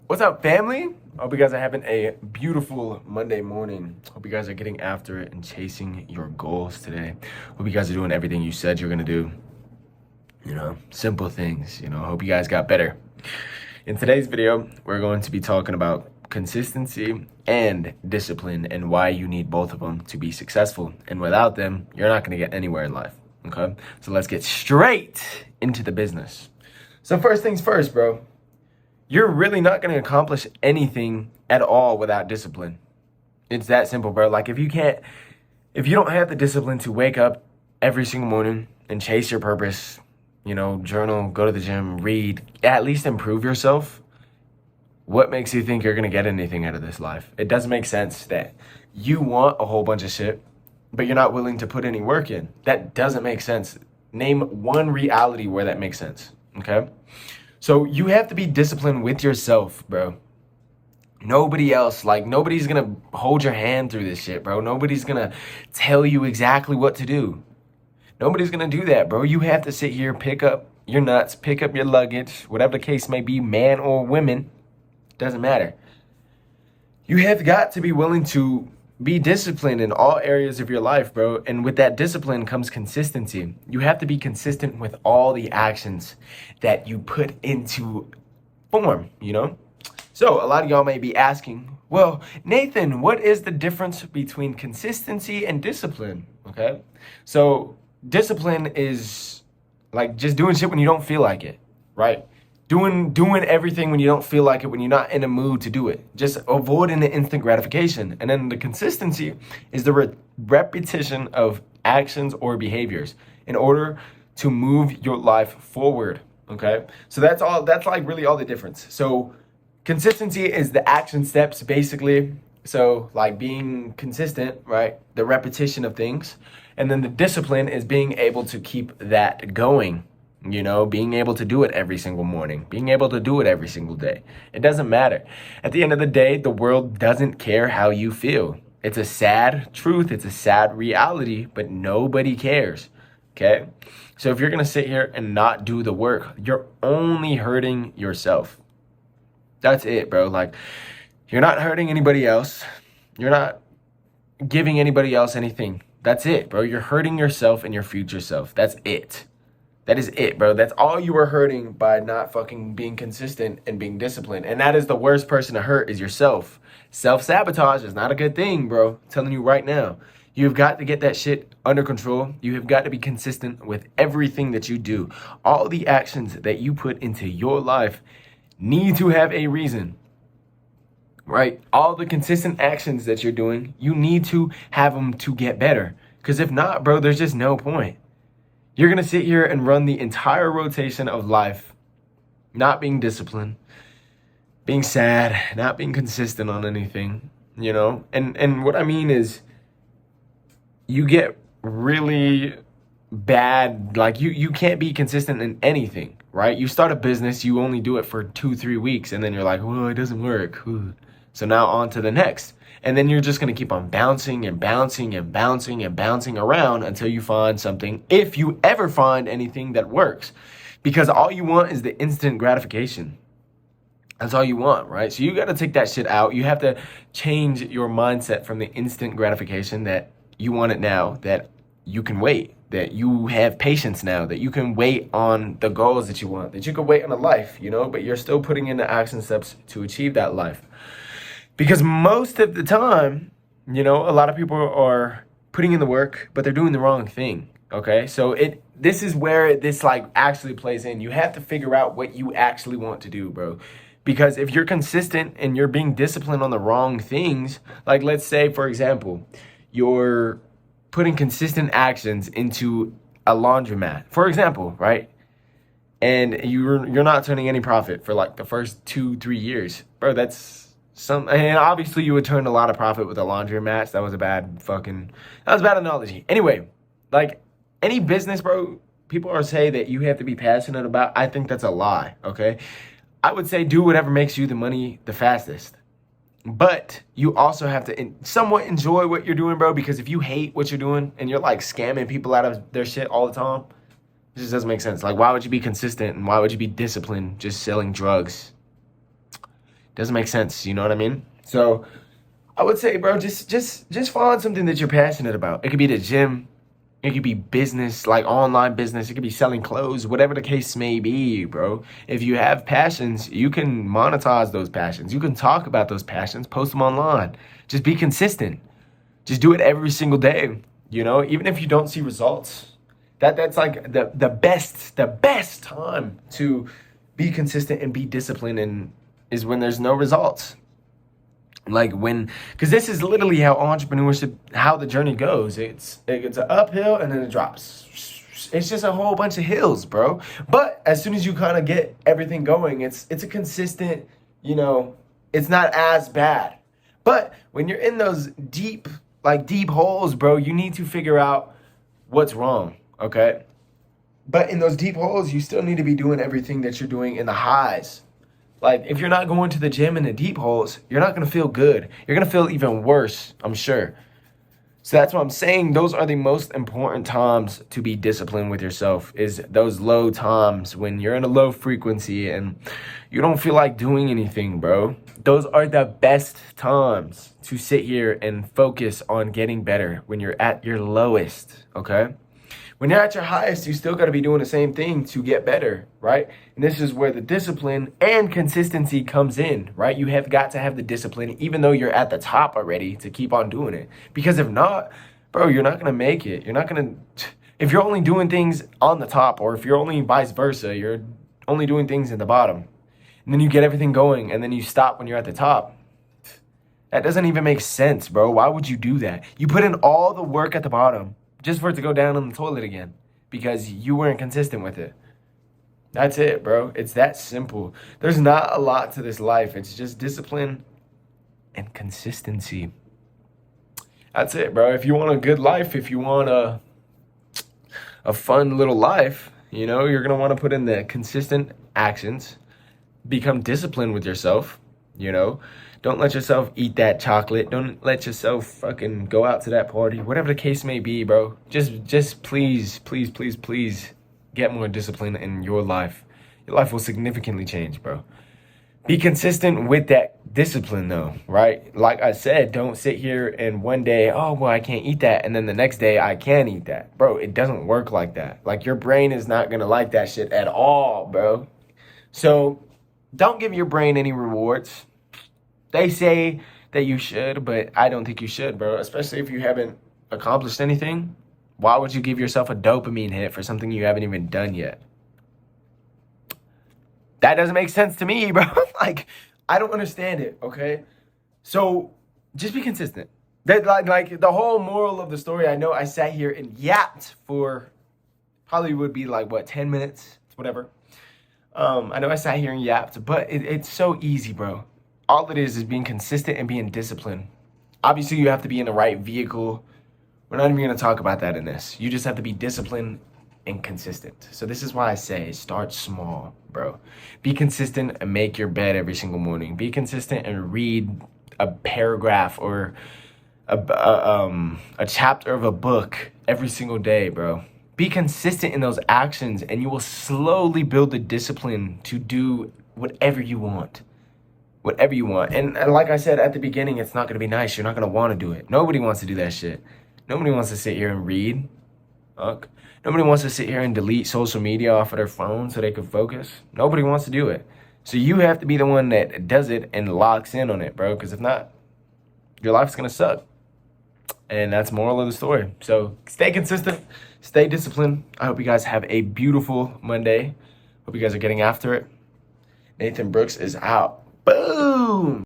What's up, family? Hope you guys are having a beautiful Monday morning. Hope you guys are getting after it and chasing your goals today. Hope you guys are doing everything you said you're gonna do. Simple things. Hope you guys got better. In today's video, we're going to be talking about consistency and discipline and why you need both of them to be successful. And without them, you're not gonna get anywhere in life. Okay? So let's get straight into the business. So first things first, bro. You're really not going to accomplish anything at all without discipline. It's that simple, bro. Like if you don't have the discipline to wake up every single morning and chase your purpose, journal, go to the gym, read, at least improve yourself, what makes you think you're going to get anything out of this life? It doesn't make sense that you want a whole bunch of shit, but you're not willing to put any work in. That doesn't make sense. Name one reality where that makes sense, okay? So you have to be disciplined with yourself, bro. Nobody else, nobody's gonna hold your hand through this shit, bro. Nobody's gonna tell you exactly what to do. Nobody's gonna do that, bro. You have to sit here, pick up your nuts, pick up your luggage, whatever the case may be, man or women, doesn't matter. You have got to be willing to be disciplined in all areas of your life, bro. And with that discipline comes consistency. You have to be consistent with all the actions that you put into form, So a lot of y'all may be asking, well, Nathan, what is the difference between consistency and discipline? Okay. So discipline is like just doing shit when you don't feel like it, right? Doing everything when you don't feel like it, when you're not in a mood to do it. Just avoiding the instant gratification. And then the consistency is the repetition of actions or behaviors in order to move your life forward, okay? So that's like really all the difference. So consistency is the action steps basically. So like being consistent, right? The repetition of things. And then the discipline is being able to keep that going. Being able to do it every single morning, being able to do it every single day. It doesn't matter. At the end of the day, the world doesn't care how you feel. It's a sad truth. It's a sad reality, but nobody cares. Okay. So if you're going to sit here and not do the work, you're only hurting yourself. That's it, bro. Like you're not hurting anybody else. You're not giving anybody else anything. That's it, bro. You're hurting yourself and your future self. That's it. That is it, bro. That's all you are hurting by not fucking being consistent and being disciplined. And that is the worst person to hurt is yourself. Self-sabotage is not a good thing, bro. I'm telling you right now. You've got to get that shit under control. You have got to be consistent with everything that you do. All the actions that you put into your life need to have a reason, right? All the consistent actions that you're doing, you need to have them to get better. Because if not, bro, there's just no point. You're going to sit here and run the entire rotation of life, not being disciplined, being sad, not being consistent on anything, And what I mean is you get really bad, like you can't be consistent in anything, right? You start a business, you only do it for 2-3 weeks, and then you're like, well, it doesn't work. So now on to the next. And then you're just going to keep on bouncing and bouncing and bouncing and bouncing around until you find something, if you ever find anything that works. Because all you want is the instant gratification. That's all you want, right? So you got to take that shit out. You have to change your mindset from the instant gratification that you want it now, that you can wait, that you have patience now, that you can wait on the goals that you want, that you can wait on a life, but you're still putting in the action steps to achieve that life. Because most of the time, a lot of people are putting in the work, but they're doing the wrong thing, okay? So this is where this actually plays in. You have to figure out what you actually want to do, bro. Because if you're consistent and you're being disciplined on the wrong things, like let's say, for example, you're putting consistent actions into a laundromat, for example, right? And you're not turning any profit for the first 2-3 years, bro, and obviously you would turn a lot of profit with a laundromat. That was a bad analogy. Anyway, any business, bro, people are saying that you have to be passionate about. I think that's a lie, okay? I would say do whatever makes you the money the fastest. But you also have to somewhat enjoy what you're doing, bro, because if you hate what you're doing and you're scamming people out of their shit all the time, it just doesn't make sense. Why would you be consistent and why would you be disciplined just selling drugs? Doesn't make sense. You know what I mean? So I would say, bro, just find something that you're passionate about. It could be the gym. It could be business, like online business. It could be selling clothes, whatever the case may be, bro. If you have passions, you can monetize those passions. You can talk about those passions, post them online. Just be consistent. Just do it every single day, you know? Even if you don't see results. That's like the best time to be consistent and be disciplined and is when there's no results. Like because this is literally how entrepreneurship, how the journey goes. It's an uphill and then it drops. It's just a whole bunch of hills, bro. But as soon as you kind of get everything going, it's a consistent, you know, it's not as bad. But when you're in those deep holes, bro, you need to figure out what's wrong, okay? But in those deep holes, you still need to be doing everything that you're doing in the highs. Like, if you're not going to the gym in the deep holes, you're not going to feel good. You're going to feel even worse, I'm sure. So that's what I'm saying. Those are the most important times to be disciplined with yourself, is those low times when you're in a low frequency and you don't feel like doing anything, bro. Those are the best times to sit here and focus on getting better when you're at your lowest, okay? When you're at your highest, you still got to be doing the same thing to get better, right? And this is where the discipline and consistency comes in, right? You have got to have the discipline, even though you're at the top already, to keep on doing it. Because if not, bro, you're not going to make it. You're not going to, if you're only doing things on the top, or if you're only vice versa, you're only doing things in the bottom. And then you get everything going, and then you stop when you're at the top. That doesn't even make sense, bro. Why would you do that? You put in all the work at the bottom, just for it to go down in the toilet again because you weren't consistent with it. That's it, bro. It's that simple. There's not a lot to this life. It's just discipline and consistency. That's it, bro. If you want a good life, if you want a fun little life, you know, you're going to want to put in the consistent actions, become disciplined with yourself, you know. Don't let yourself eat that chocolate. Don't let yourself fucking go out to that party. Whatever the case may be, bro. Just please get more discipline in your life. Your life will significantly change, bro. Be consistent with that discipline, though, right? Like I said, don't sit here and one day, oh, well, I can't eat that. And then the next day, I can eat that. Bro, it doesn't work like that. Like, your brain is not going to like that shit at all, bro. So don't give your brain any rewards. They say that you should, but I don't think you should, bro. Especially if you haven't accomplished anything. Why would you give yourself a dopamine hit for something you haven't even done yet? That doesn't make sense to me, bro. Like, I don't understand it, okay? So, just be consistent. That, like the whole moral of the story, I know I sat here and yapped for probably would be like, what, 10 minutes? Whatever. I know I sat here and yapped, but it's so easy, bro. All it is being consistent and being disciplined. Obviously, you have to be in the right vehicle. We're not even going to talk about that in this. You just have to be disciplined and consistent. So this is why I say start small, bro. Be consistent and make your bed every single morning. Be consistent and read a paragraph or a chapter of a book every single day, bro. Be consistent in those actions, and you will slowly build the discipline to do whatever you want. Whatever you want. And like I said at the beginning, it's not going to be nice. You're not going to want to do it. Nobody wants to do that shit. Nobody wants to sit here and read. Fuck. Nobody wants to sit here and delete social media off of their phone so they can focus. Nobody wants to do it. So you have to be the one that does it and locks in on it, bro. Because if not, your life's going to suck. And that's the moral of the story. So stay consistent. Stay disciplined. I hope you guys have a beautiful Monday. Hope you guys are getting after it. Nathan Brooks is out. Boom!